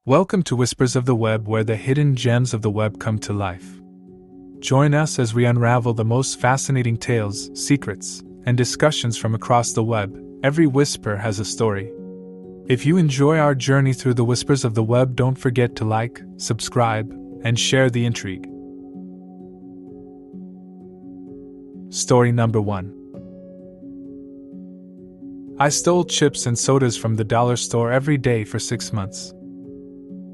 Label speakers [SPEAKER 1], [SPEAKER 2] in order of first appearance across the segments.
[SPEAKER 1] Welcome to Whispers of the Web, where the hidden gems of the web come to life. Join us as we unravel the most fascinating tales, secrets, and discussions from across the web. Every whisper has a story. If you enjoy our journey through the whispers of the web, don't forget to like, subscribe, and share the intrigue. Story number 1. I stole chips and sodas from the dollar store every day for 6 months.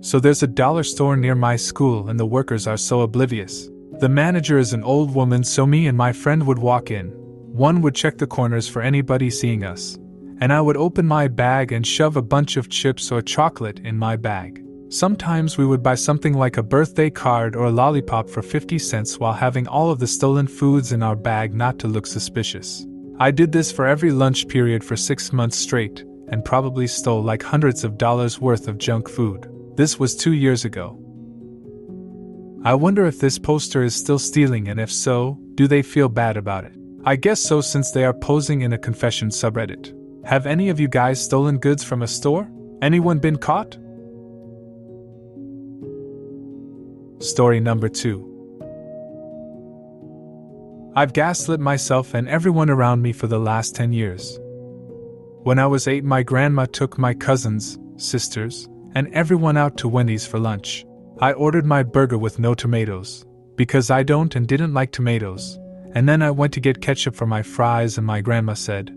[SPEAKER 1] So there's a dollar store near my school and the workers are so oblivious. The manager is an old woman, so me and my friend would walk in. One would check the corners for anybody seeing us, and I would open my bag and shove a bunch of chips or chocolate in my bag. Sometimes we would buy something like a birthday card or a lollipop for 50 cents while having all of the stolen foods in our bag not to look suspicious. I did this for every lunch period for 6 months straight, and probably stole like hundreds of dollars worth of junk food. This was 2 years ago. I wonder if this poster is still stealing, and if so, do they feel bad about it? I guess so, since they are posing in a confession subreddit. Have any of you guys stolen goods from a store? Anyone been caught? Story number 2. I've gaslit myself and everyone around me for the last 10 years. When I was 8, my grandma took my cousins, sisters, and everyone out to Wendy's for lunch. I ordered my burger with no tomatoes, because I don't and didn't like tomatoes, and then I went to get ketchup for my fries and my grandma said,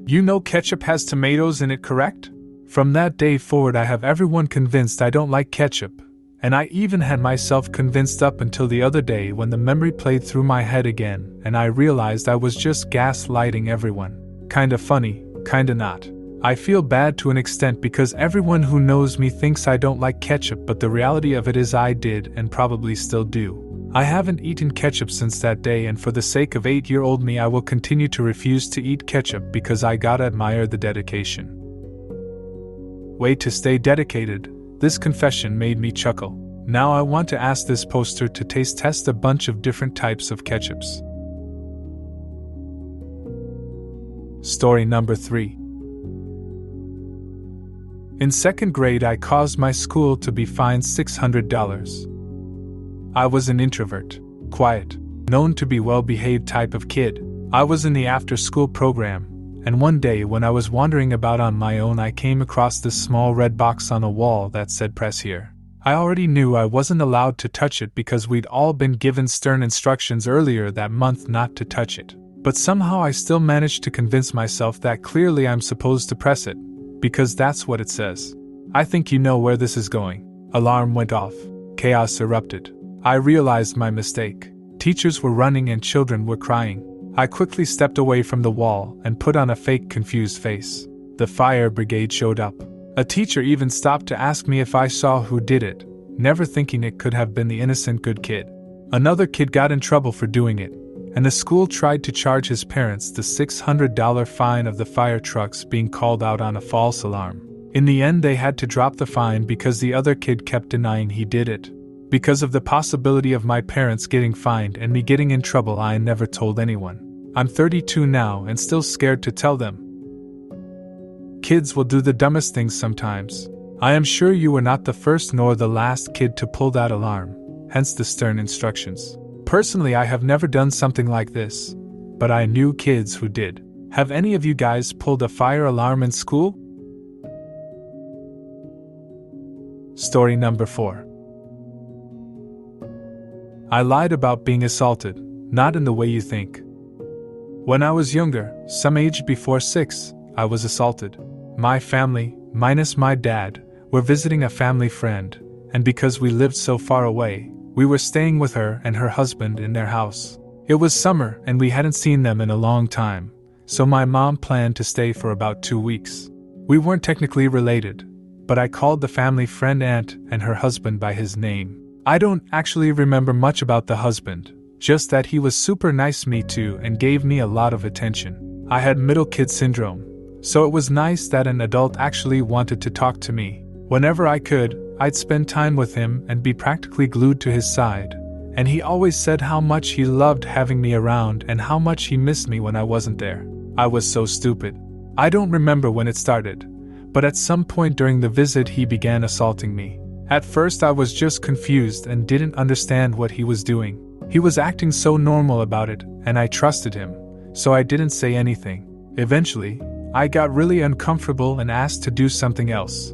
[SPEAKER 1] "You know ketchup has tomatoes in it, correct?" From that day forward I have everyone convinced I don't like ketchup, and I even had myself convinced up until the other day when the memory played through my head again and I realized I was just gaslighting everyone. Kinda funny, kinda not. I feel bad to an extent because everyone who knows me thinks I don't like ketchup, but the reality of it is I did and probably still do. I haven't eaten ketchup since that day, and for the sake of 8-year-old me I will continue to refuse to eat ketchup because I gotta admire the dedication. Way to stay dedicated. This confession made me chuckle. Now I want to ask this poster to taste test a bunch of different types of ketchups. Story number 3. In 2nd grade, I caused my school to be fined $600. I was an introvert, quiet, known to be well-behaved type of kid. I was in the after-school program, and one day when I was wandering about on my own I came across this small red box on a wall that said "Press here." I already knew I wasn't allowed to touch it because we'd all been given stern instructions earlier that month not to touch it. But somehow I still managed to convince myself that clearly I'm supposed to press it, because that's what it says. I think you know where this is going. Alarm went off. Chaos erupted. I realized my mistake. Teachers were running and children were crying. I quickly stepped away from the wall and put on a fake confused face. The fire brigade showed up. A teacher even stopped to ask me if I saw who did it, never thinking it could have been the innocent good kid. Another kid got in trouble for doing it, and the school tried to charge his parents the $600 fine of the fire trucks being called out on a false alarm. In the end, they had to drop the fine because the other kid kept denying he did it. Because of the possibility of my parents getting fined and me getting in trouble, I never told anyone. I'm 32 now and still scared to tell them. Kids will do the dumbest things sometimes. I am sure you were not the first nor the last kid to pull that alarm, hence the stern instructions. Personally, I have never done something like this, but I knew kids who did. Have any of you guys pulled a fire alarm in school? Story number 4. I lied about being assaulted, not in the way you think. When I was younger, some age before 6, I was assaulted. My family, minus my dad, were visiting a family friend, and because we lived so far away, we were staying with her and her husband in their house. It was summer and we hadn't seen them in a long time, so my mom planned to stay for about 2 weeks. We weren't technically related, but I called the family friend aunt and her husband by his name. I don't actually remember much about the husband, just that he was super nice to me too and gave me a lot of attention. I had middle kid syndrome, so it was nice that an adult actually wanted to talk to me. Whenever I could, I'd spend time with him and be practically glued to his side, and he always said how much he loved having me around and how much he missed me when I wasn't there. I was so stupid. I don't remember when it started, but at some point during the visit he began assaulting me. At first I was just confused and didn't understand what he was doing. He was acting so normal about it, and I trusted him, so I didn't say anything. Eventually, I got really uncomfortable and asked to do something else.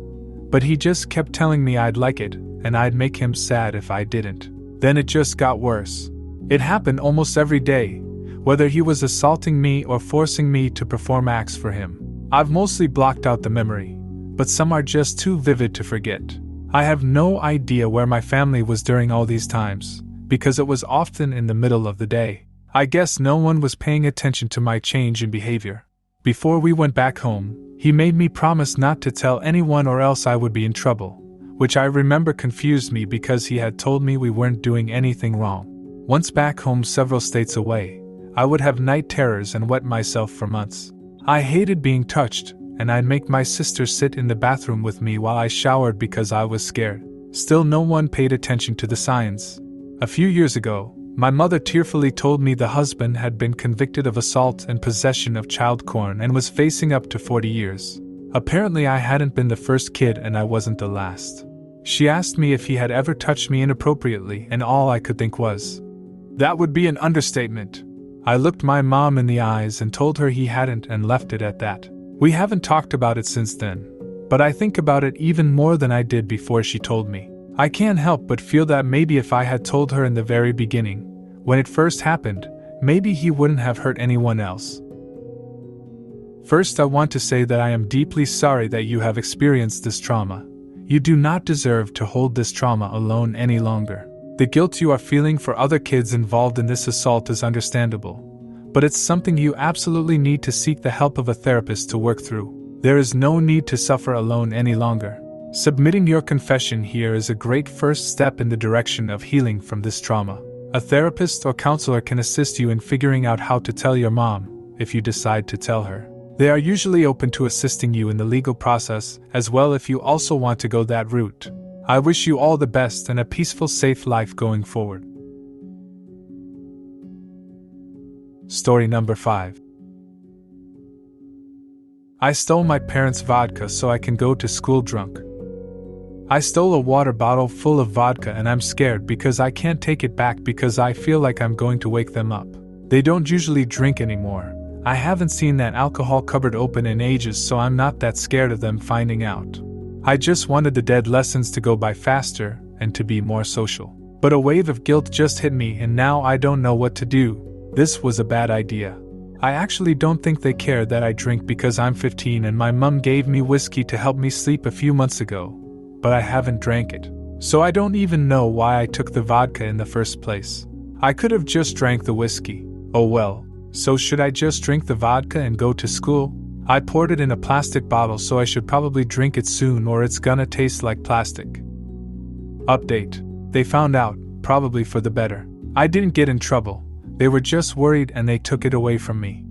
[SPEAKER 1] But he just kept telling me I'd like it, and I'd make him sad if I didn't. Then it just got worse. It happened almost every day, whether he was assaulting me or forcing me to perform acts for him. I've mostly blocked out the memory, but some are just too vivid to forget. I have no idea where my family was during all these times, because it was often in the middle of the day. I guess no one was paying attention to my change in behavior. Before we went back home, he made me promise not to tell anyone or else I would be in trouble, which I remember confused me because he had told me we weren't doing anything wrong. Once back home several states away, I would have night terrors and wet myself for months. I hated being touched, and I'd make my sister sit in the bathroom with me while I showered because I was scared. Still, no one paid attention to the signs. A few years ago, my mother tearfully told me the husband had been convicted of assault and possession of child porn and was facing up to 40 years. Apparently I hadn't been the first kid and I wasn't the last. She asked me if he had ever touched me inappropriately, and all I could think was, "That would be an understatement." I looked my mom in the eyes and told her he hadn't and left it at that. We haven't talked about it since then, but I think about it even more than I did before she told me. I can't help but feel that maybe if I had told her in the very beginning, when it first happened, maybe he wouldn't have hurt anyone else. First, I want to say that I am deeply sorry that you have experienced this trauma. You do not deserve to hold this trauma alone any longer. The guilt you are feeling for other kids involved in this assault is understandable, but it's something you absolutely need to seek the help of a therapist to work through. There is no need to suffer alone any longer. Submitting your confession here is a great first step in the direction of healing from this trauma. A therapist or counselor can assist you in figuring out how to tell your mom, if you decide to tell her. They are usually open to assisting you in the legal process as well if you also want to go that route. I wish you all the best and a peaceful, safe life going forward. Story number 5. I stole my parents' vodka so I can go to school drunk. I stole a water bottle full of vodka and I'm scared because I can't take it back because I feel like I'm going to wake them up. They don't usually drink anymore. I haven't seen that alcohol cupboard open in ages, so I'm not that scared of them finding out. I just wanted the dead lessons to go by faster and to be more social. But a wave of guilt just hit me and now I don't know what to do. This was a bad idea. I actually don't think they care that I drink because I'm 15 and my mum gave me whiskey to help me sleep a few months ago, but I haven't drank it. So I don't even know why I took the vodka in the first place. I could have just drank the whiskey. Oh well, so should I just drink the vodka and go to school? I poured it in a plastic bottle, so I should probably drink it soon or it's gonna taste like plastic. Update. They found out, probably for the better. I didn't get in trouble. They were just worried and they took it away from me.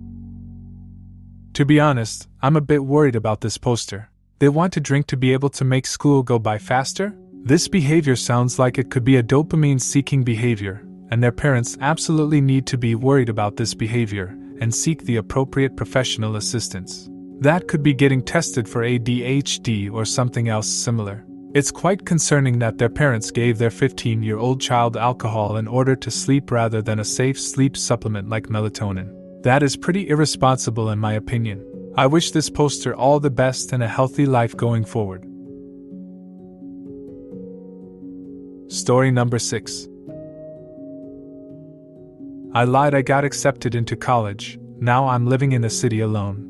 [SPEAKER 1] To be honest, I'm a bit worried about this poster. They want to drink to be able to make school go by faster? This behavior sounds like it could be a dopamine-seeking behavior, and their parents absolutely need to be worried about this behavior and seek the appropriate professional assistance. That could be getting tested for ADHD or something else similar. It's quite concerning that their parents gave their 15-year-old child alcohol in order to sleep rather than a safe sleep supplement like melatonin. That is pretty irresponsible in my opinion. I wish this poster all the best and a healthy life going forward. Story number 6. I lied I got accepted into college, now I'm living in the city alone.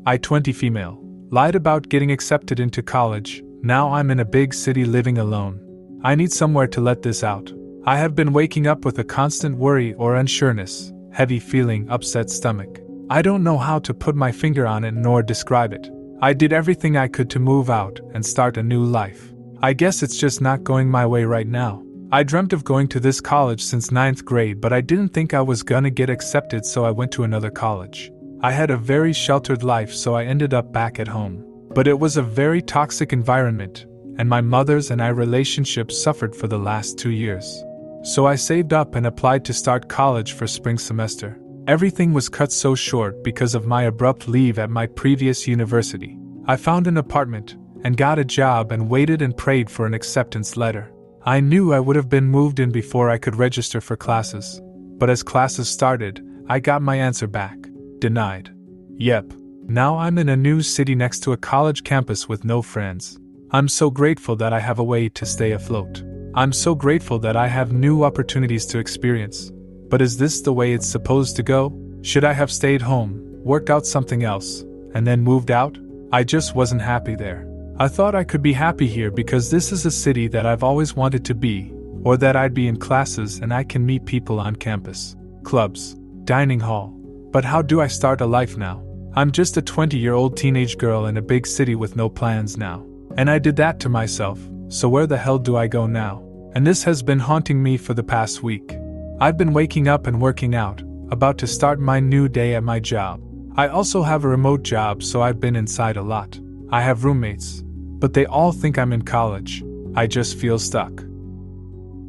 [SPEAKER 1] I 20 female, lied about getting accepted into college, now I'm in a big city living alone. I need somewhere to let this out. I have been waking up with a constant worry or unsureness, heavy feeling, upset stomach. I don't know how to put my finger on it nor describe it. I did everything I could to move out and start a new life. I guess it's just not going my way right now. I dreamt of going to this college since 9th grade, but I didn't think I was gonna get accepted, so I went to another college. I had a very sheltered life, so I ended up back at home. But it was a very toxic environment, and my mother's and I relationship suffered for the last 2 years. So I saved up and applied to start college for spring semester. Everything was cut so short because of my abrupt leave at my previous university. I found an apartment, and got a job and waited and prayed for an acceptance letter. I knew I would have been moved in before I could register for classes, but as classes started, I got my answer back. Denied. Yep. Now I'm in a new city next to a college campus with no friends. I'm so grateful that I have a way to stay afloat. I'm so grateful that I have new opportunities to experience. But is this the way it's supposed to go? Should I have stayed home, worked out something else, and then moved out? I just wasn't happy there. I thought I could be happy here because this is a city that I've always wanted to be, or that I'd be in classes and I can meet people on campus, clubs, dining hall. But how do I start a life now? I'm just a 20-year-old teenage girl in a big city with no plans now. And I did that to myself, so where the hell do I go now? And this has been haunting me for the past week. I've been waking up and working out, about to start my new day at my job. I also have a remote job, so I've been inside a lot. I have roommates, but they all think I'm in college. I just feel stuck.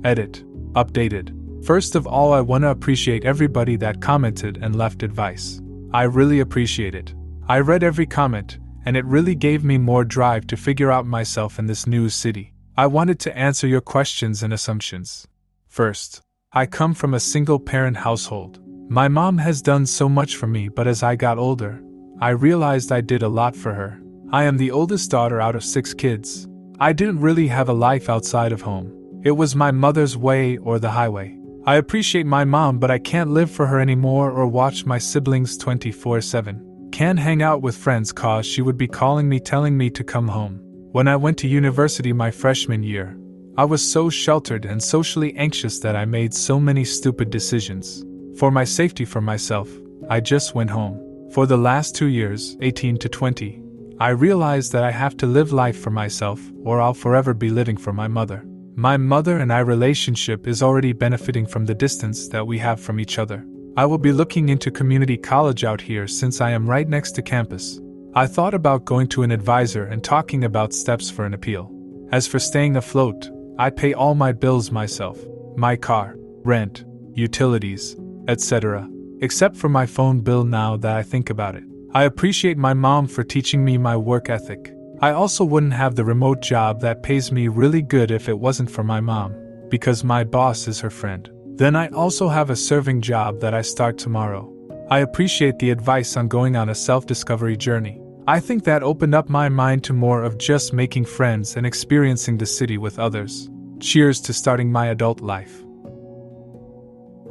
[SPEAKER 1] Edit. Updated. First of all, I want to appreciate everybody that commented and left advice. I really appreciate it. I read every comment, and it really gave me more drive to figure out myself in this new city. I wanted to answer your questions and assumptions. First, I come from a single-parent household. My mom has done so much for me, but as I got older, I realized I did a lot for her. I am the oldest daughter out of 6 kids. I didn't really have a life outside of home. It was my mother's way or the highway. I appreciate my mom, but I can't live for her anymore or watch my siblings 24/7. Can't hang out with friends cause she would be calling me telling me to come home. When I went to university my freshman year, I was so sheltered and socially anxious that I made so many stupid decisions. For my safety for myself, I just went home. For the last 2 years, 18 to 20, I realized that I have to live life for myself or I'll forever be living for my mother. My mother and I relationship is already benefiting from the distance that we have from each other. I will be looking into community college out here since I am right next to campus. I thought about going to an advisor and talking about steps for an appeal. As for staying afloat, I pay all my bills myself. My car, rent, utilities, etc. Except for my phone bill now that I think about it. I appreciate my mom for teaching me my work ethic. I also wouldn't have the remote job that pays me really good if it wasn't for my mom, because my boss is her friend. Then I also have a serving job that I start tomorrow. I appreciate the advice on going on a self-discovery journey. I think that opened up my mind to more of just making friends and experiencing the city with others. Cheers to starting my adult life.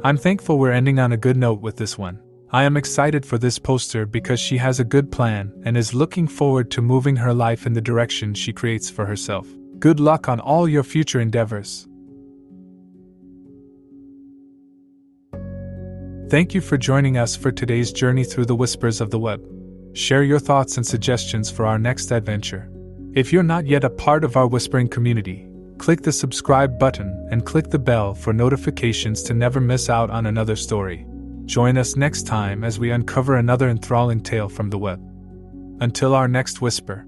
[SPEAKER 1] I'm thankful we're ending on a good note with this one. I am excited for this poster because she has a good plan and is looking forward to moving her life in the direction she creates for herself. Good luck on all your future endeavors. Thank you for joining us for today's journey through the whispers of the web. Share your thoughts and suggestions for our next adventure. If you're not yet a part of our whispering community, click the subscribe button and click the bell for notifications to never miss out on another story. Join us next time as we uncover another enthralling tale from the web. Until our next whisper.